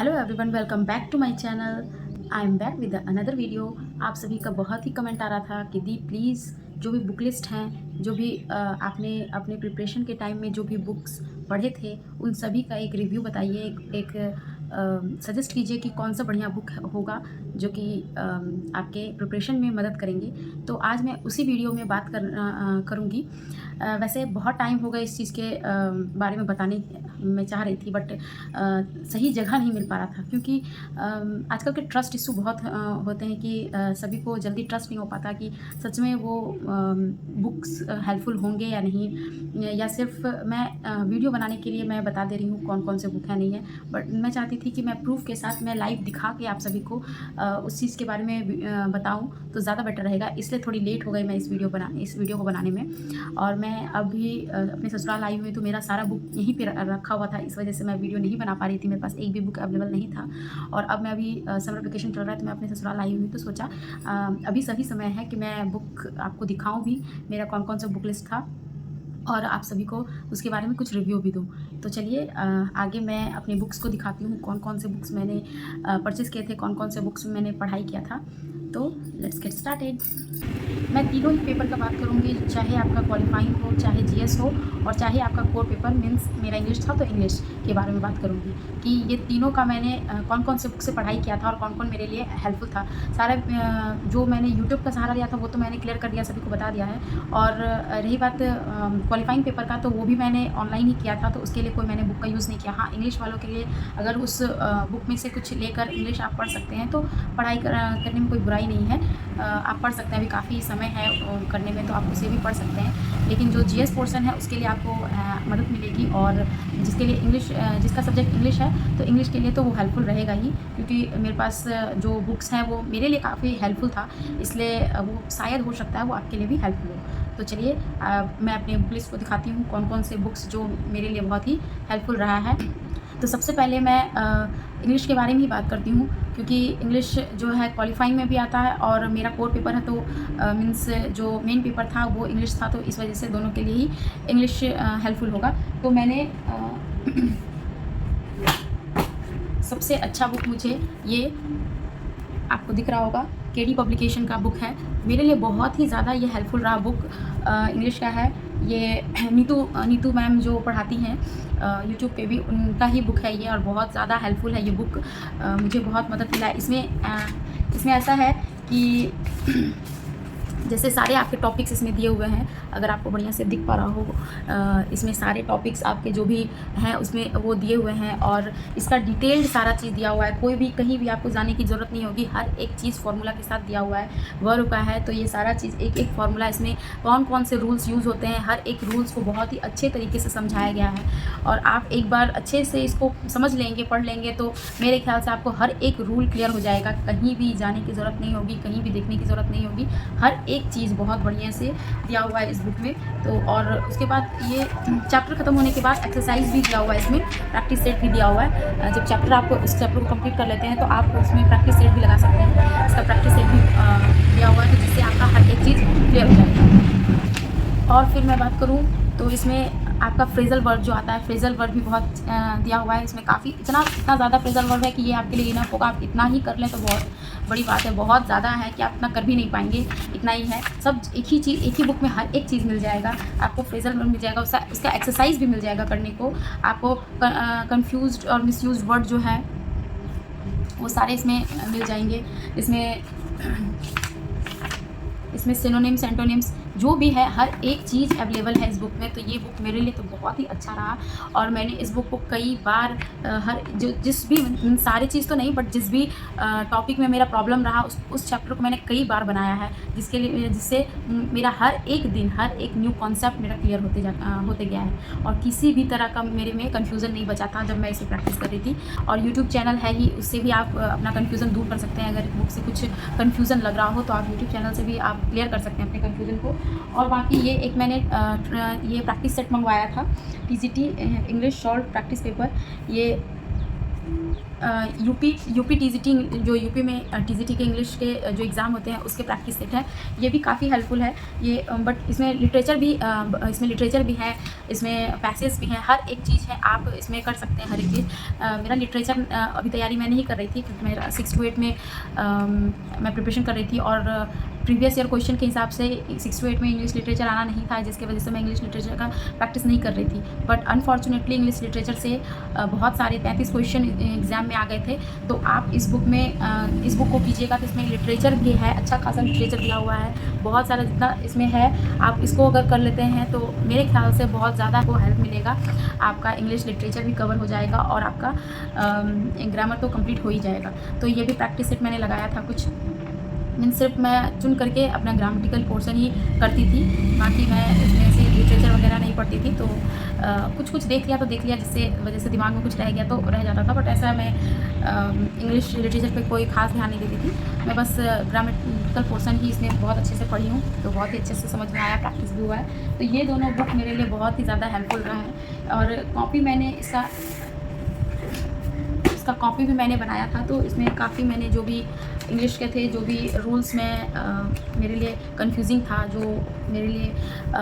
Hello everyone, welcome back to my channel. I am back with another video. आप सभी का बहुत ही comment आ रहा था कि दी प्लीज़ जो भी बुक लिस्ट हैं, जो भी आपने अपने प्रिपरेशन के टाइम में जो भी बुक्स पढ़े थे उन सभी का एक रिव्यू बताइए, एक सजेस्ट कीजिए कि कौन सा बढ़िया बुक होगा जो कि आपके प्रिपरेशन में मदद करेंगे। तो आज मैं उसी वीडियो में बात करूँगी। वैसे बहुत टाइम हो गया इस चीज़ के बारे में बताने मैं चाह रही थी, बट सही जगह नहीं मिल पा रहा था क्योंकि आजकल के ट्रस्ट इशू बहुत होते हैं कि सभी को जल्दी ट्रस्ट नहीं हो पाता कि सच में वो बुक्स हेल्पफुल होंगे या नहीं, या सिर्फ मैं वीडियो बनाने के लिए मैं बता दे रही हूँ कौन कौन से बुक है नहीं है। बट मैं चाहती थी कि मैं प्रूफ के साथ मैं लाइव दिखा के आप सभी को उस चीज़ के बारे में बताऊँ तो ज़्यादा बेटर रहेगा। इसलिए थोड़ी लेट हो गई मैं इस वीडियो को बनाने में। और मैं अभी अपने ससुराल आई हुई तो मेरा सारा बुक यहीं पे रखा हुआ था, इस वजह से मैं वीडियो नहीं बना पा रही थी। मेरे पास एक भी बुक अवेलेबल नहीं था। और अब मैं अभी समर वेकेशन चल रहा है तो मैं अपने ससुराल आई हुई तो सोचा अभी सही समय है कि मैं बुक आपको दिखाऊं भी, मेरा कौन कौन सा बुक लिस्ट था और आप सभी को उसके बारे में कुछ रिव्यू भी दूँ। तो चलिए आगे मैं अपनी बुक्स को दिखाती हूँ, कौन कौन से बुक्स मैंने परचेज़ किए थे, कौन कौन से बुक्स में मैंने पढ़ाई किया था। तो लेट्स गेट स्टार्टेड। मैं तीनों ही पेपर का बात करूँगी, चाहे आपका क्वालिफाइंग हो, चाहे जीएस हो और चाहे आपका कोर पेपर मीन्स मेरा इंग्लिश था तो इंग्लिश के बारे में बात करूँगी कि ये तीनों का मैंने कौन कौन से बुक से पढ़ाई किया था और कौन कौन मेरे लिए हेल्पफुल था। सारा जो मैंने यूट्यूब का सहारा लिया था वो तो मैंने क्लियर कर दिया, सभी को बता दिया है। और रही बात क्वालिफाइंग पेपर का, तो वो भी मैंने ऑनलाइन ही किया था, तो उसके लिए कोई मैंने बुक का यूज़ नहीं किया। हाँ, इंग्लिश वालों के लिए अगर उस बुक में से कुछ लेकर इंग्लिश आप पढ़ सकते हैं तो पढ़ाई करने में कोई बुराई नहीं है। आप पढ़ सकते हैं, अभी काफ़ी समय है करने में, तो आप उसे भी पढ़ सकते हैं। लेकिन जो जीएस पोर्शन है उसके लिए आपको मदद मिलेगी, और जिसके लिए इंग्लिश जिसका सब्जेक्ट इंग्लिश है तो इंग्लिश के लिए तो वो हेल्पफुल रहेगा ही, क्योंकि मेरे पास जो बुक्स हैं वो मेरे लिए काफ़ी हेल्पफुल था, इसलिए वो शायद हो सकता है वो आपके लिए भी हेल्पफुल हो। तो चलिए मैं अपने बुक लिस्ट को दिखाती हूँ कौन कौन से बुक्स जो मेरे लिए बहुत ही हेल्पफुल रहा है। तो सबसे पहले मैं इंग्लिश के बारे में ही बात करती हूँ, क्योंकि इंग्लिश जो है क्वालिफाइंग में भी आता है और मेरा कोर पेपर है, तो मीन्स जो मेन पेपर था वो इंग्लिश था, तो इस वजह से दोनों के लिए ही इंग्लिश हेल्पफुल होगा। तो मैंने सबसे अच्छा बुक मुझे ये आपको दिख रहा होगा, केडी पब्लिकेशन का बुक है। मेरे लिए बहुत ही ज़्यादा ये हेल्पफुल रहा बुक, इंग्लिश का है ये। नीतू मैम जो पढ़ाती हैं यूट्यूब पे भी, उनका ही बुक है ये, और बहुत ज़्यादा हेल्पफुल है ये बुक। मुझे बहुत मदद मिला इसमें ऐसा है कि जैसे सारे आपके टॉपिक्स इसमें दिए हुए हैं, अगर आपको बढ़िया से दिख पा रहा हो, इसमें सारे टॉपिक्स आपके जो भी हैं उसमें वो दिए हुए हैं, और इसका डिटेल्ड सारा चीज़ दिया हुआ है। कोई भी कहीं भी आपको जाने की ज़रूरत नहीं होगी, हर एक चीज़ फार्मूला के साथ दिया हुआ है। वर्ब का है तो ये सारा चीज़ एक एक फार्मूला, इसमें कौन कौन से रूल्स यूज़ होते हैं, हर एक रूल्स को बहुत ही अच्छे तरीके से समझाया गया है। और आप एक बार अच्छे से इसको समझ लेंगे, पढ़ लेंगे, तो मेरे ख्याल से आपको हर एक रूल क्लियर हो जाएगा। कहीं भी जाने की ज़रूरत नहीं होगी, कहीं भी देखने की ज़रूरत नहीं होगी, हर एक चीज़ बहुत बढ़िया से दिया हुआ है इस बुक में। तो और उसके बाद ये चैप्टर ख़त्म होने के बाद एक्सरसाइज भी दिया हुआ है, इसमें प्रैक्टिस सेट भी दिया हुआ है। जब चैप्टर आप उस चैप्टर को कंप्लीट कर लेते हैं तो आप उसमें प्रैक्टिस सेट भी लगा सकते हैं। इसका प्रैक्टिस सेट भी दिया हुआ है, तो जिससे आपका हर एक चीज़ क्लियर हो जाएगा। और फिर मैं बात करूँ तो इसमें आपका फ्रेजल वर्ब जो आता है, फ्रेजल वर्ब भी बहुत दिया हुआ है इसमें। काफ़ी इतना ज़्यादा फ्रेजल वर्ब है कि ये आपके लिए इनफ होगा। आप इतना ही कर लें तो बहुत बड़ी बात है, बहुत ज़्यादा है कि आप इतना कर भी नहीं पाएंगे, इतना ही है। सब एक ही चीज़, एक ही बुक में हर एक चीज़ मिल जाएगा आपको। फ्रेजल वर्ब मिल जाएगा, उसका एक्सरसाइज भी मिल जाएगा करने को आपको। कन्फ्यूज्ड और मिसयूज्ड वर्ड जो है वो सारे इसमें मिल जाएंगे। इसमें सिनोनिम्स, एंटोनिम्स जो भी है, हर एक चीज़ अवेलेबल है इस बुक में। तो ये बुक मेरे लिए तो बहुत ही अच्छा रहा, और मैंने इस बुक को कई बार जिस भी सारी चीज़ तो नहीं, बट जिस भी टॉपिक में मेरा प्रॉब्लम रहा उस चैप्टर को मैंने कई बार बनाया है, जिससे मेरा हर एक दिन हर एक न्यू कॉन्सेप्ट मेरा क्लियर होते गया है, और किसी भी तरह का मेरे में कन्फ्यूज़न नहीं बचा था जब मैं इसे प्रैक्टिस कर रही थी। और यूट्यूब चैनल है ही, उससे भी आप अपना कन्फ्यूज़न दूर कर सकते हैं। अगर बुक से कुछ कन्फ्यूज़न लग रहा हो तो आप यूट्यूब चैनल से भी आप क्लियर कर सकते हैं अपने कन्फ्यूज़न को। और बाकी ये एक मैंने ये प्रैक्टिस सेट मंगवाया था, TGT English short practice paper. ये यूपी टीजीटी, जो यूपी में टीजीटी के इंग्लिश के जो एग्ज़ाम होते हैं उसके प्रैक्टिस सेट है। ये भी काफ़ी हेल्पफुल है ये, बट इसमें लिटरेचर भी है, इसमें पैसेज भी हैं, हर एक चीज़ है, आप इसमें कर सकते हैं हर एक चीज़। मेरा लिटरेचर अभी तैयारी मैं नहीं कर रही थी क्योंकि मेरा 6 to 8 में मैं प्रिपरेशन कर रही थी और प्रीवियस ईयर क्वेश्चन के हिसाब से 6 to 8 में इंग्लिश लिटरेचर आना नहीं था, जिसकी वजह से मैं इंग्लिश लिटरेचर का प्रैक्टिस नहीं कर रही थी। बट अनफॉर्चुनेटली इंग्लिश लिटरेचर से बहुत सारे 33 क्वेश्चन एग्ज़ाम में आ गए थे। तो आप इस बुक को कीजिएगा, तो इसमें लिटरेचर भी है, अच्छा खासा लिटरेचर दिया हुआ है, बहुत सारा जितना इसमें है। आप इसको अगर कर लेते हैं तो मेरे ख्याल से बहुत ज़्यादा आपको हेल्प मिलेगा, आपका इंग्लिश लिटरेचर भी कवर हो जाएगा और आपका ग्रामर तो कंप्लीट हो ही जाएगा। तो ये भी प्रैक्टिस सेट मैंने लगाया था कुछ, मीन सिर्फ मैं चुन करके अपना ग्रामेटिकल पोर्शन ही करती थी, बाकी मैं इसमें से लिटरेचर वगैरह नहीं पढ़ती थी। तो कुछ देख लिया, जिससे वजह से दिमाग में कुछ रह गया तो रह जाता था, बट ऐसा मैं इंग्लिश लिटरेचर पे कोई खास ध्यान नहीं देती थी। मैं बस ग्रामेटिकल पोर्शन ही इसमें बहुत अच्छे से पढ़ी हूँ, तो बहुत ही अच्छे से समझ में आया, प्रैक्टिस भी हुआ है। तो ये दोनों बुक मेरे लिए बहुत ही ज़्यादा हेल्पफुल रहा है। और कॉपी मैंने इसका कॉपी भी मैंने बनाया था, तो इसमें काफ़ी मैंने जो भी इंग्लिश के थे, जो भी रूल्स में मेरे लिए कंफ्यूजिंग था, जो मेरे लिए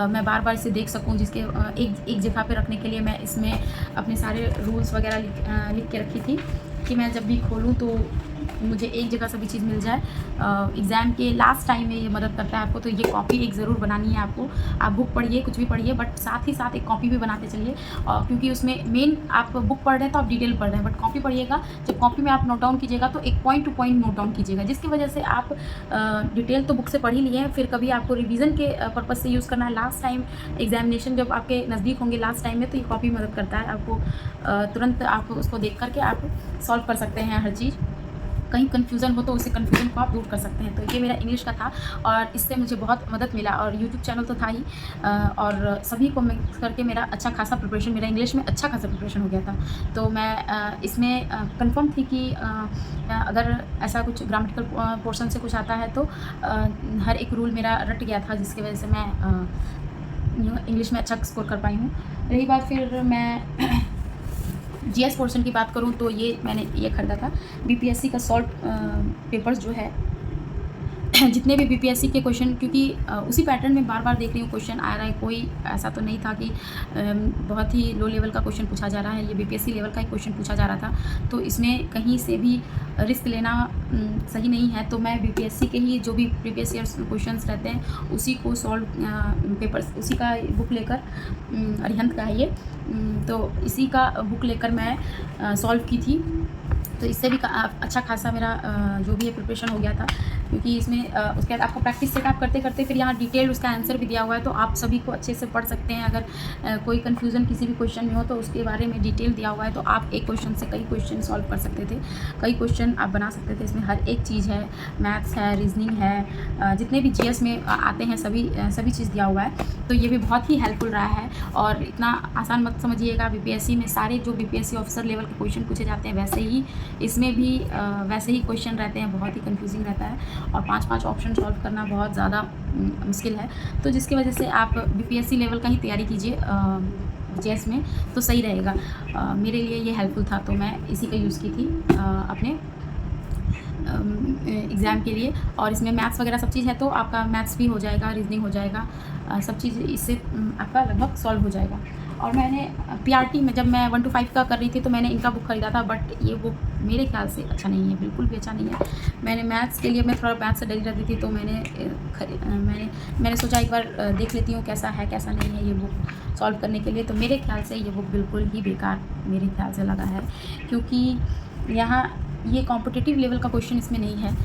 मैं बार बार इसे देख सकूं, जिसके एक जगह पे रखने के लिए मैं इसमें अपने सारे रूल्स वगैरह लिख के रखी थी कि मैं जब भी खोलूं तो मुझे एक जगह सभी चीज़ मिल जाए। एग्ज़ाम के लास्ट टाइम में ये मदद करता है आपको। तो ये कॉपी एक ज़रूर बनानी है आपको। आप बुक पढ़िए, कुछ भी पढ़िए, बट साथ ही साथ एक कॉपी भी बनाते चलिए, क्योंकि उसमें मेन आप बुक पढ़ रहे हैं तो आप डिटेल पढ़ रहे हैं, बट कॉपी पढ़िएगा, जब कॉपी में आप नोट डाउन कीजिएगा तो एक point two point note down कीजिएगा, जिसकी वजह से आप डिटेल तो बुक से पढ़ ही लिए हैं, फिर कभी आपको रिवीजन के पर्पज़ से यूज़ करना है लास्ट टाइम, एग्जामिनेशन जब आपके नज़दीक होंगे लास्ट टाइम में, तो ये कॉपी मदद करता है आपको। तुरंत आप उसको देख करके आप सॉल्व कर सकते हैं हर चीज़। कहीं कन्फ्यूज़न हो तो उसे कन्फ्यूज़न को आप दूर कर सकते हैं। तो ये मेरा इंग्लिश का था और इससे मुझे बहुत मदद मिला, और यूट्यूब चैनल तो था ही, और सभी को मिक्स करके मेरा अच्छा खासा प्रिपरेशन, मेरा इंग्लिश में अच्छा खासा प्रिपरेशन हो गया था। तो मैं इसमें कंफर्म थी कि अगर ऐसा कुछ ग्रामेटिकल पोर्शन से कुछ आता है तो हर एक रूल मेरा रट गया था, जिसकी वजह से मैं इंग्लिश में अच्छा स्कोर कर पाई हूँ। रही बात फिर मैं जीएस पोर्शन की बात करूं तो मैंने ये खरीदा था बीपीएससी का सॉल्व पेपर्स जो है, जितने भी बीपीएससी के क्वेश्चन, क्योंकि उसी पैटर्न में बार बार देख रही हूँ क्वेश्चन आ रहा है, कोई ऐसा तो नहीं था कि बहुत ही लो लेवल का क्वेश्चन पूछा जा रहा है, ये बीपीएससी लेवल का ही क्वेश्चन पूछा जा रहा था। तो इसमें कहीं से भी रिस्क लेना सही नहीं है। तो मैं बीपीएससी के ही जो भी प्रीवियस ईयर क्वेश्चंस रहते हैं उसी को सॉल्व पेपर्स, उसी का बुक लेकर, अरिहंत का है ये, तो इसी का बुक लेकर मैं सॉल्व की थी। तो इससे भी अच्छा खासा मेरा जो भी है प्रिपरेशन हो गया था, क्योंकि इसमें उसके बाद आपको प्रैक्टिस सेट आप करते करते फिर यहाँ डिटेल उसका आंसर भी दिया हुआ है, तो आप सभी को अच्छे से पढ़ सकते हैं। अगर कोई कन्फ्यूज़न किसी भी क्वेश्चन में हो तो उसके बारे में डिटेल दिया हुआ है, तो आप एक क्वेश्चन से कई क्वेश्चन सॉल्व कर सकते थे, कई क्वेश्चन आप बना सकते थे। इसमें हर एक चीज़ है, मैथ्स है, रीजनिंग है, जितने भी जीएस में आते हैं सभी चीज़ दिया हुआ है। तो ये भी बहुत ही हेल्पफुल रहा है। और इतना आसान मत समझिएगा, बीपीएससी में सारे जो बीपीएससी ऑफिसर लेवल के क्वेश्चन पूछे जाते हैं वैसे ही इसमें भी वैसे ही क्वेश्चन रहते हैं, बहुत ही कंफ्यूजिंग रहता है, और 5-5 ऑप्शन सॉल्व करना बहुत ज़्यादा मुश्किल है। तो जिसकी वजह से आप बीपीएससी लेवल का ही तैयारी कीजिए जीएस में, तो सही रहेगा। मेरे लिए ये हेल्पफुल था, तो मैं इसी का यूज़ की थी अपने एग्ज़ाम के लिए। और इसमें मैथ्स वगैरह सब चीज़ है, तो आपका मैथ्स भी हो जाएगा, रीजनिंग हो जाएगा, सब चीज़ इससे आपका लगभग सॉल्व हो जाएगा। और मैंने पीआरटी में जब मैं 1 to 5 का कर रही थी तो मैंने इनका बुक ख़रीदा था, बट ये बुक मेरे ख्याल से अच्छा नहीं है, बिल्कुल भी अच्छा नहीं है। मैंने मैथ्स के लिए, मैं थोड़ा मैथ्स से डरी रहती थी, तो मैंने सोचा एक बार देख लेती हूँ कैसा है कैसा नहीं है ये बुक सॉल्व करने के लिए। तो मेरे ख्याल से ये बुक बिल्कुल ही बेकार मेरे ख्याल से लगा है, क्योंकि यहाँ ये कॉम्पिटिटिव लेवल का क्वेश्चन इसमें नहीं है,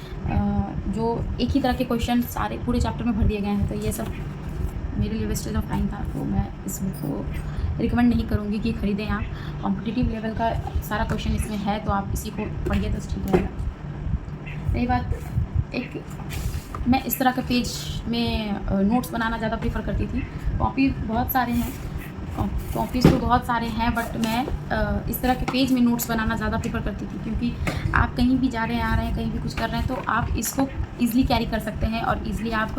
जो एक ही तरह के क्वेश्चन सारे पूरे चैप्टर में भर दिए गए हैं। तो ये सब मेरे लिए वेस्टेज ऑफ टाइम था, तो मैं इस बुक को रिकमेंड नहीं करूँगी कि ख़रीदें आप। कॉम्पिटिटिव लेवल का सारा क्वेश्चन इसमें है, तो आप इसी को पढ़िए तो ठीक रहेगा। रही बात, मैं इस तरह के पेज में नोट्स बनाना ज़्यादा प्रेफर करती थी। कॉपी बहुत सारे हैं, कॉपीज़ तो बहुत सारे हैं, बट मैं इस तरह के पेज में नोट्स बनाना ज़्यादा प्रेफर करती थी, क्योंकि आप कहीं भी जा रहे हैं, आ रहे हैं, कहीं भी कुछ कर रहे हैं, तो आप इसको ईज़िली कैरी कर सकते हैं, और ईज़िली आप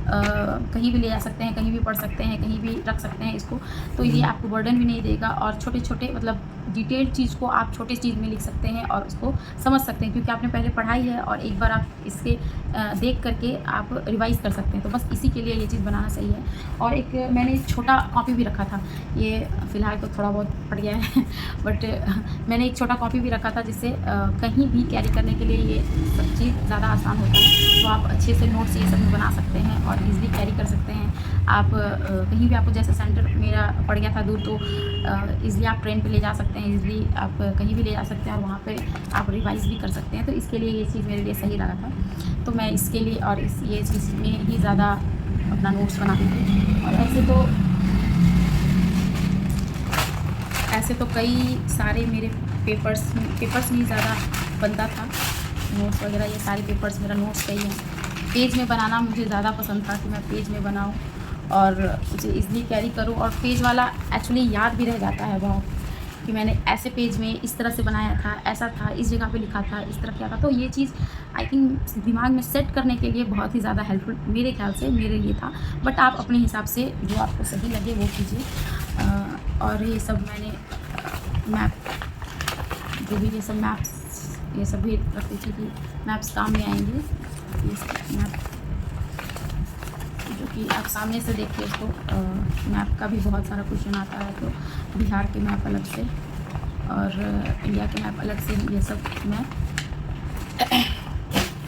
कहीं भी ले जा सकते हैं, कहीं भी पढ़ सकते हैं, कहीं भी रख सकते हैं इसको। तो ये आपको बर्डन भी नहीं देगा, और छोटे छोटे मतलब डिटेल्ड चीज़ को आप छोटी चीज़ में लिख सकते हैं और उसको समझ सकते हैं, क्योंकि आपने पहले पढ़ाई है और एक बार आप इसके देख करके आप रिवाइज़ कर सकते हैं। तो बस इसी के लिए ये चीज़ बनाना सही है। और एक मैंने एक छोटा कॉपी भी रखा था, ये फ़िलहाल तो थोड़ा बहुत फट गया है बट मैंने एक छोटा कॉपी भी रखा था, जिससे कहीं भी कैरी करने के लिए ये सब चीज़ ज़्यादा आसान होता है। तो आप अच्छे से नोट्स ये सब में बना सकते हैं और ईज़िली कैरी कर सकते हैं। आप कहीं भी, आपको जैसे सेंटर मेरा पड़ गया था दूर, तो ईज़िली आप ट्रेन पे ले जा सकते हैं, ईज़िली आप कहीं भी ले जा सकते हैं और वहाँ पे आप रिवाइज़ भी कर सकते हैं। तो इसके लिए ये चीज़ मेरे लिए सही लगा था, तो मैं इसके लिए और ये चीज़ में ही ज़्यादा अपना नोट्स बनाती थी। और ऐसे तो कई सारे मेरे पेपर्स में ही ज़्यादा बनता था नोट्स वगैरह। ये सारे पेपर्स मेरा नोट्स का ही है। पेज में बनाना मुझे ज़्यादा पसंद था कि मैं पेज में बनाऊँ और उसे ईज़िली कैरी करूँ, और पेज वाला एक्चुअली याद भी रह जाता है बहुत, कि मैंने ऐसे पेज में इस तरह से बनाया था, ऐसा था, इस जगह पे लिखा था, इस तरह किया था। तो ये चीज़ आई थिंक दिमाग में सेट करने के लिए बहुत ही ज़्यादा हेल्पफुल मेरे ख्याल से मेरे लिए था। बट आप अपने हिसाब से जो आपको सही लगे वो कीजिए। और ये सब मैंने मैप, जो भी ये सब मैप्स, ये सब भी रखती थी कि मैप्स काम में आएंगे। ये सब मैप जो कि आप सामने से देख के इसको, मैप का भी बहुत सारा क्वेश्चन आता है, तो बिहार के मैप अलग से और इंडिया के मैप अलग से, ये सब मैप।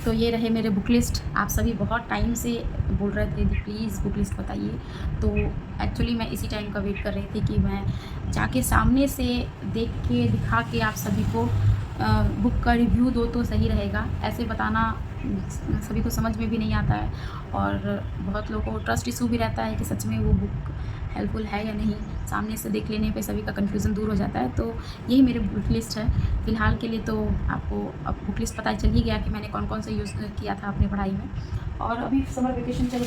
तो ये रहे मेरे बुक लिस्ट। आप सभी बहुत टाइम से बोल रहे थे कि प्लीज़ बुक लिस्ट बताइए, तो एक्चुअली मैं इसी टाइम का वेट कर रही थी कि मैं जाके सामने से देख के दिखा के आप सभी को बुक का रिव्यू दो तो सही रहेगा। ऐसे बताना सभी को समझ में भी नहीं आता है और बहुत लोगों को ट्रस्ट इशू भी रहता है कि सच में वो बुक हेल्पफुल है या नहीं। सामने से देख लेने पे सभी का कन्फ्यूज़न दूर हो जाता है। तो यही मेरी बुक लिस्ट है फ़िलहाल के लिए। तो आपको अब बुक लिस्ट पता चल ही गया कि मैंने कौन कौन सा यूज़ किया था अपनी पढ़ाई में। और अभी समर वेकेशन चल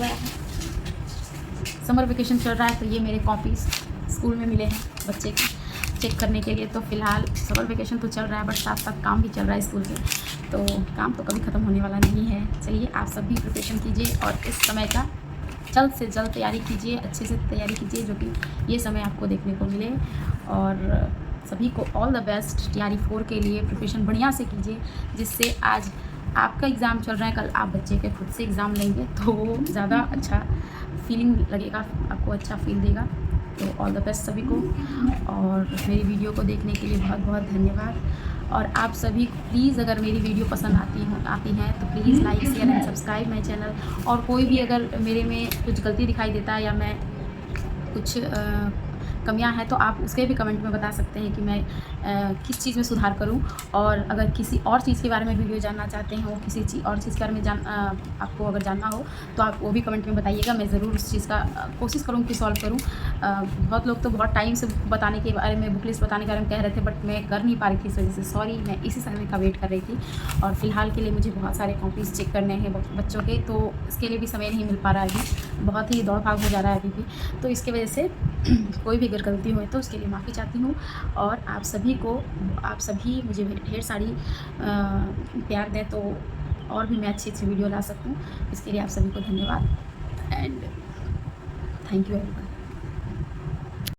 रहा है, तो ये मेरे कॉपीज़ स्कूल में मिले हैं बच्चे के चेक करने के लिए। तो फ़िलहाल समर वेकेशन तो चल रहा है, बट साथ साथ काम भी चल रहा है स्कूल के, तो काम तो कभी ख़त्म होने वाला नहीं है। चलिए, आप सब भी प्रिपरेशन कीजिए और इस समय का जल्द से जल्द तैयारी कीजिए, अच्छे से तैयारी कीजिए, जो कि ये समय आपको देखने को मिले। और सभी को ऑल द बेस्ट TRE 4 के लिए। प्रिपरेशन बढ़िया से कीजिए, जिससे आज आपका एग्ज़ाम चल रहा है, कल आप बच्चे के खुद से एग्ज़ाम लेंगे तो वो ज़्यादा अच्छा फीलिंग लगेगा, आपको अच्छा फील देगा। तो ऑल द बेस्ट सभी को, और मेरी वीडियो को देखने के लिए बहुत बहुत धन्यवाद। और आप सभी प्लीज़, अगर मेरी वीडियो पसंद आती हैं तो please like, share and subscribe my channel. और कोई भी अगर मेरे में कुछ गलती दिखाई देता है या मैं कुछ कमियां हैं, तो आप उसके भी कमेंट में बता सकते हैं कि मैं किस चीज़ में सुधार करूं। और अगर किसी और चीज़ के बारे में वीडियो जानना चाहते हो, किसी और चीज़ के बारे में आपको अगर जानना हो, तो आप वो भी कमेंट में बताइएगा। मैं ज़रूर उस चीज़ का कोशिश करूँ कि सॉल्व करूँ। बहुत लोग तो बहुत टाइम से बताने के बारे में, बुक लिस्ट बताने के बारे में कह रहे थे, बट मैं कर नहीं पा रही थी, इस वजह से सॉरी। मैं इसी समय का वेट कर रही थी, और फ़िलहाल के लिए मुझे बहुत सारे कॉपीज़ चेक करने हैं बच्चों के, तो इसके लिए भी समय नहीं मिल पा रहा है अभी, बहुत ही दौड़ भाग हो जा रहा है अभी भी। तो इसकी वजह से कोई भी अगर गलती हो तो उसके लिए माफ़ी चाहती हूँ। और आप सभी मुझे ढेर सारी प्यार दें, तो और भी मैं अच्छी वीडियो ला सकूँ। इसके लिए आप सभी को धन्यवाद एंड थैंक यू एवरीवन।